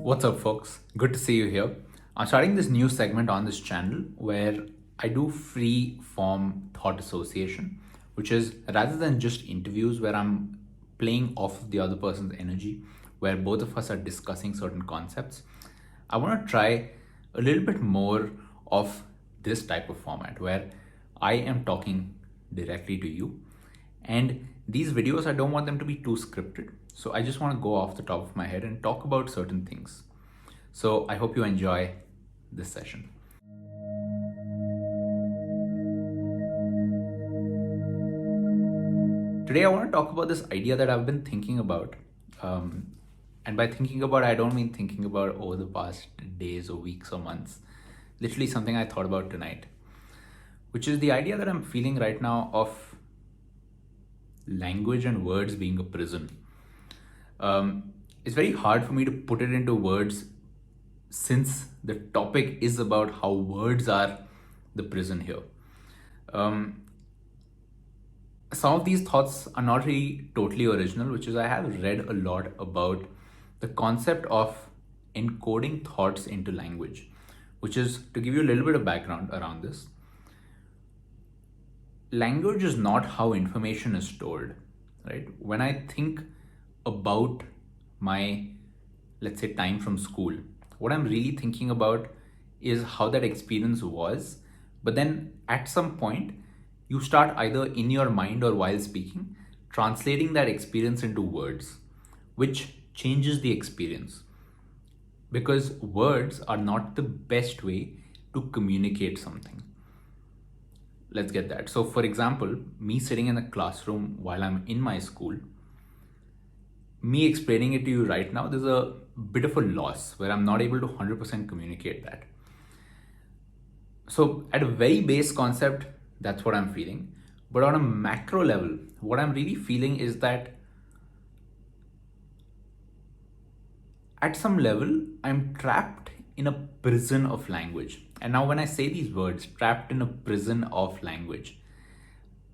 What's up, folks? Good to see you here. I'm starting this new segment on this channel where I do free form thought association, which is rather than just interviews where I'm playing off of the other person's energy, where both of us are discussing certain concepts. I want to try a little bit more of this type of format where I am talking directly to you. And these videos, I don't want them to be too scripted. So I just want to go off the top of my head and talk about certain things. So I hope you enjoy this session. Today, I want to talk about this idea that I've been thinking about. And by thinking about, I don't mean thinking about over the past days or weeks or months. Literally something I thought about tonight, which is the idea that I'm feeling right now of language and words being a prison. It's very hard for me to put it into words since the topic is about how words are the prison here. Some of these thoughts are not really totally original, which is I have read a lot about the concept of encoding thoughts into language, which is to give you a little bit of background around this. Language is not how information is stored, right? When I think about my, let's say, time from school, what I'm really thinking about is how that experience was. But then at some point, you start either in your mind or while speaking, translating that experience into words, which changes the experience. Because words are not the best way to communicate something. Let's get that. So, for example, me sitting in a classroom while I'm in my school, me explaining it to you right now, there's a bit of a loss where I'm not able to 100% communicate that. So, at a very base concept, that's what I'm feeling. But on a macro level, what I'm really feeling is that at some level, I'm trapped in a prison of language. And now, when I say these words, trapped in a prison of language,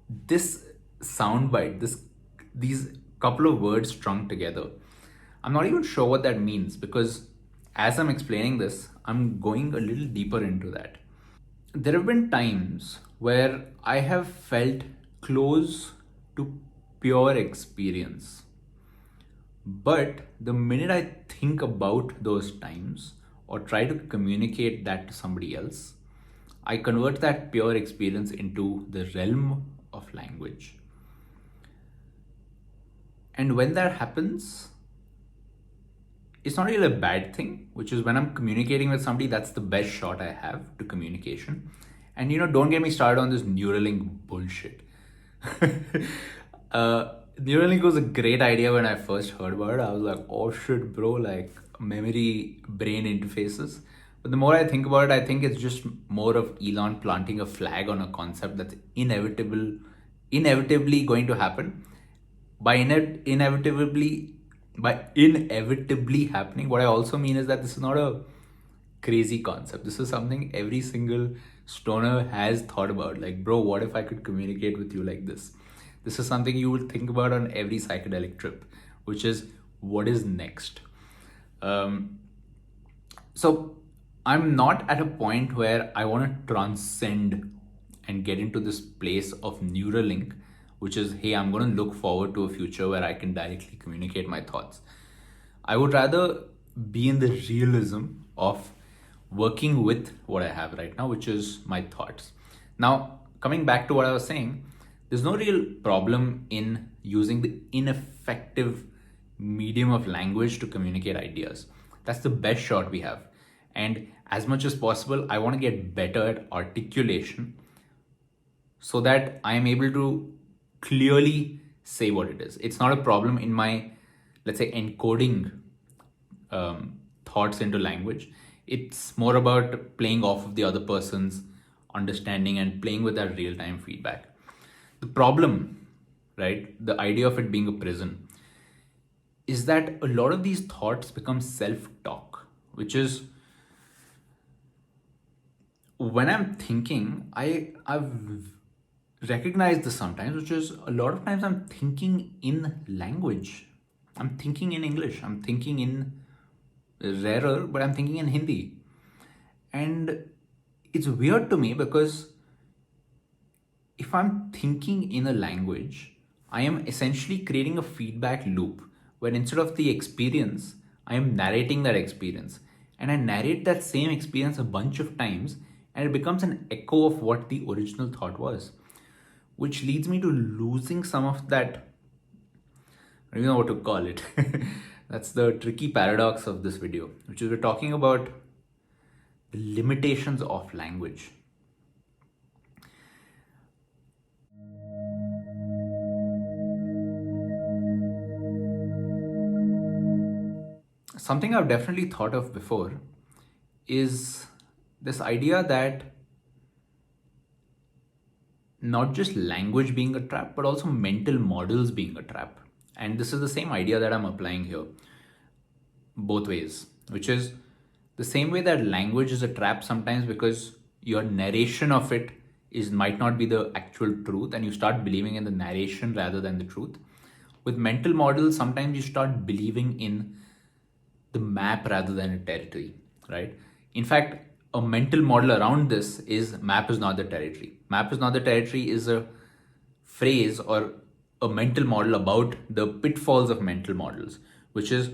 this soundbite, these couple of words strung together, I'm not even sure what that means because as I'm explaining this, I'm going a little deeper into that. There have been times where I have felt close to pure experience. But the minute I think about those times or try to communicate that to somebody else, I convert that pure experience into the realm of language. And when that happens, it's not really a bad thing, which is when I'm communicating with somebody, that's the best shot I have to communication. And don't get me started on this Neuralink bullshit. Neuralink was a great idea when I first heard about it. I was like, oh shit, bro, like memory brain interfaces. But the more I think about it, I think it's just more of Elon planting a flag on a concept that's inevitably going to happen. By inevitably happening, what I also mean is that this is not a crazy concept. This is something every single stoner has thought about. Like, bro, what if I could communicate with you like this? This is something you will think about on every psychedelic trip, which is what is next. So I'm not at a point where I want to transcend and get into this place of Neuralink, which is, hey, I'm going to look forward to a future where I can directly communicate my thoughts. I would rather be in the realism of working with what I have right now, which is my thoughts. Now, coming back to what I was saying, there's no real problem in using the ineffective medium of language to communicate ideas. That's the best shot we have. And as much as possible, I want to get better at articulation so that I am able to clearly say what it is. It's not a problem in my, let's say, encoding thoughts into language. It's more about playing off of the other person's understanding and playing with that real-time feedback. The problem, right, the idea of it being a prison, is that a lot of these thoughts become self-talk, which is when I'm thinking, I've recognized this sometimes, which is a lot of times I'm thinking in language. I'm thinking in English. I'm thinking in rarer, but I'm thinking in Hindi. And it's weird to me because if I'm thinking in a language, I am essentially creating a feedback loop where instead of the experience, I am narrating that experience. And I narrate that same experience a bunch of times, and it becomes an echo of what the original thought was, which leads me to losing some of that. I don't even know what to call it. That's the tricky paradox of this video, which is we're talking about the limitations of language. Something I've definitely thought of before is this idea that not just language being a trap, but also mental models being a trap. And this is the same idea that I'm applying here, both ways, which is the same way that language is a trap sometimes because your narration of it is might not be the actual truth and you start believing in the narration rather than the truth. With mental models, sometimes you start believing in the map rather than a territory, right? In fact, a mental model around this is map is not the territory. Map is not the territory is a phrase or a mental model about the pitfalls of mental models, which is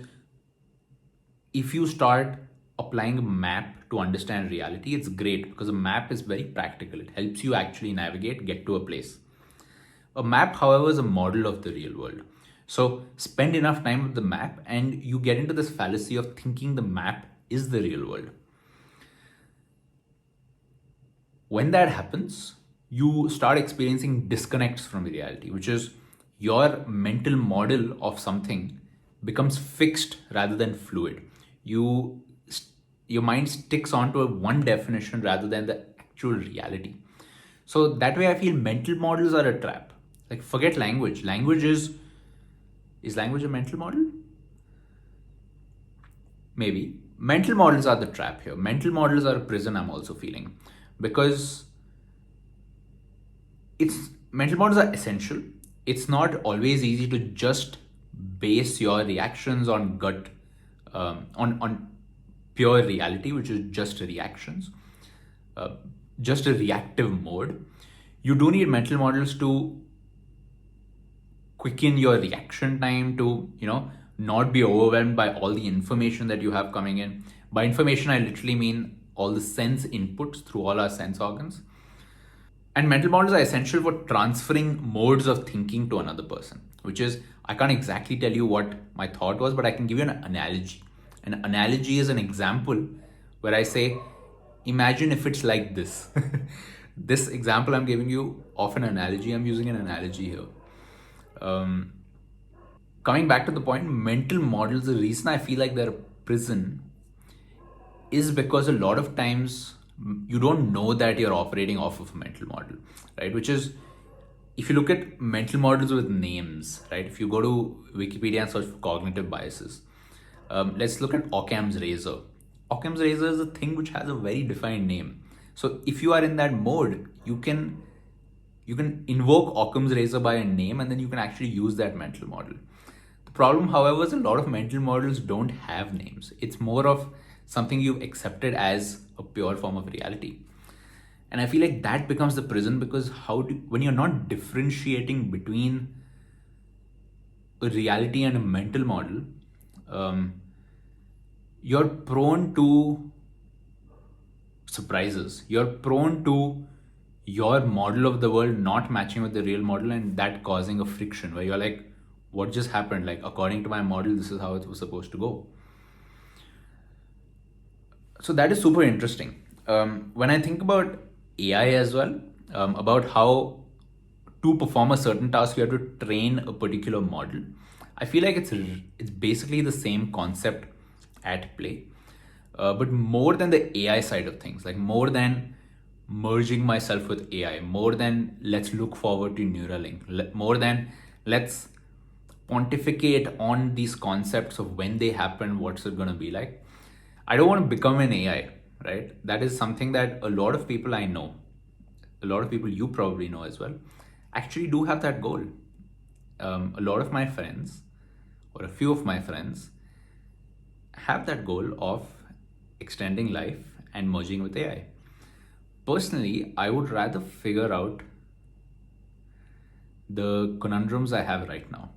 if you start applying a map to understand reality, it's great because a map is very practical. It helps you actually navigate, get to a place. A map, however, is a model of the real world. So spend enough time with the map and you get into this fallacy of thinking the map is the real world. When that happens, you start experiencing disconnects from reality, which is your mental model of something becomes fixed rather than fluid. You your mind sticks onto one definition rather than the actual reality. So that way I feel mental models are a trap. Like forget language. Language is language a mental model? Maybe. Mental models are the trap here. Mental models are a prison, I'm also feeling. Because it's mental models are essential. It's not always easy to just base your reactions on gut on pure reality, which is just reactions, just a reactive mode. You do need mental models to quicken your reaction time to not be overwhelmed by all the information that you have coming in. By information I literally mean all the sense inputs through all our sense organs. And mental models are essential for transferring modes of thinking to another person, which is I can't exactly tell you what my thought was, but I can give you an analogy. An analogy is an example where I say, imagine if it's like this. This example I'm giving you of an analogy, I'm using an analogy here. Coming back to the point, mental models, the reason I feel like they're a prison is because a lot of times you don't know that you're operating off of a mental model, right? Which is, if you look at mental models with names, right? If you go to Wikipedia and search for cognitive biases, let's look at Occam's razor. Occam's razor is a thing which has a very defined name. So if you are in that mode, you can invoke Occam's razor by a name and then you can actually use that mental model. The problem, however, is a lot of mental models don't have names. It's more of something you've accepted as a pure form of reality. And I feel like that becomes the prison because when you're not differentiating between a reality and a mental model, you're prone to surprises. You're prone to your model of the world not matching with the real model and that causing a friction where you're like, what just happened? Like, according to my model, this is how it was supposed to go. So that is super interesting. When I think about AI as well, about how to perform a certain task, you have to train a particular model. I feel like it's basically the same concept at play, but more than the AI side of things, like more than merging myself with AI, more than let's look forward to Neuralink, more than let's pontificate on these concepts of when they happen, what's it going to be like. I don't want to become an AI, right? That is something that a lot of people I know, a lot of people you probably know as well, actually do have that goal. A lot of my friends, or a few of my friends, have that goal of extending life and merging with AI. Personally, I would rather figure out the conundrums I have right now.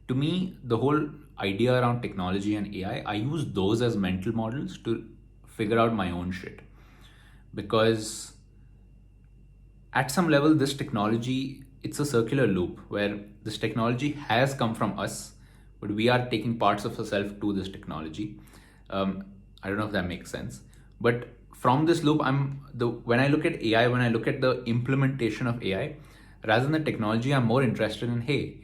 To me, the whole idea around technology and AI, I use those as mental models to figure out my own shit. Because at some level, this technology, it's a circular loop where this technology has come from us, but we are taking parts of ourselves to this technology. I don't know if that makes sense, but from this loop, when I look at AI, when I look at the implementation of AI, rather than the technology, I'm more interested in, hey,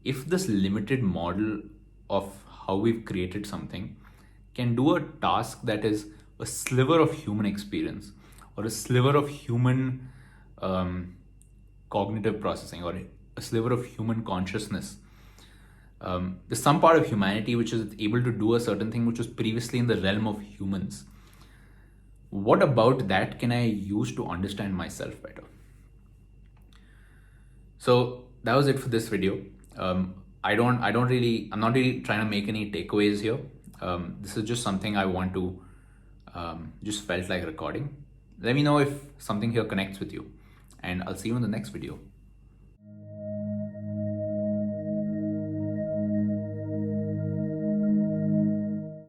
if this limited model of how we've created something can do a task that is a sliver of human experience or a sliver of human cognitive processing or a sliver of human consciousness. There's some part of humanity which is able to do a certain thing which was previously in the realm of humans. What about that can I use to understand myself better? So that was it for this video. I'm not really trying to make any takeaways here. This is just something I want to, just felt like recording. Let me know if something here connects with you, and I'll see you in the next video.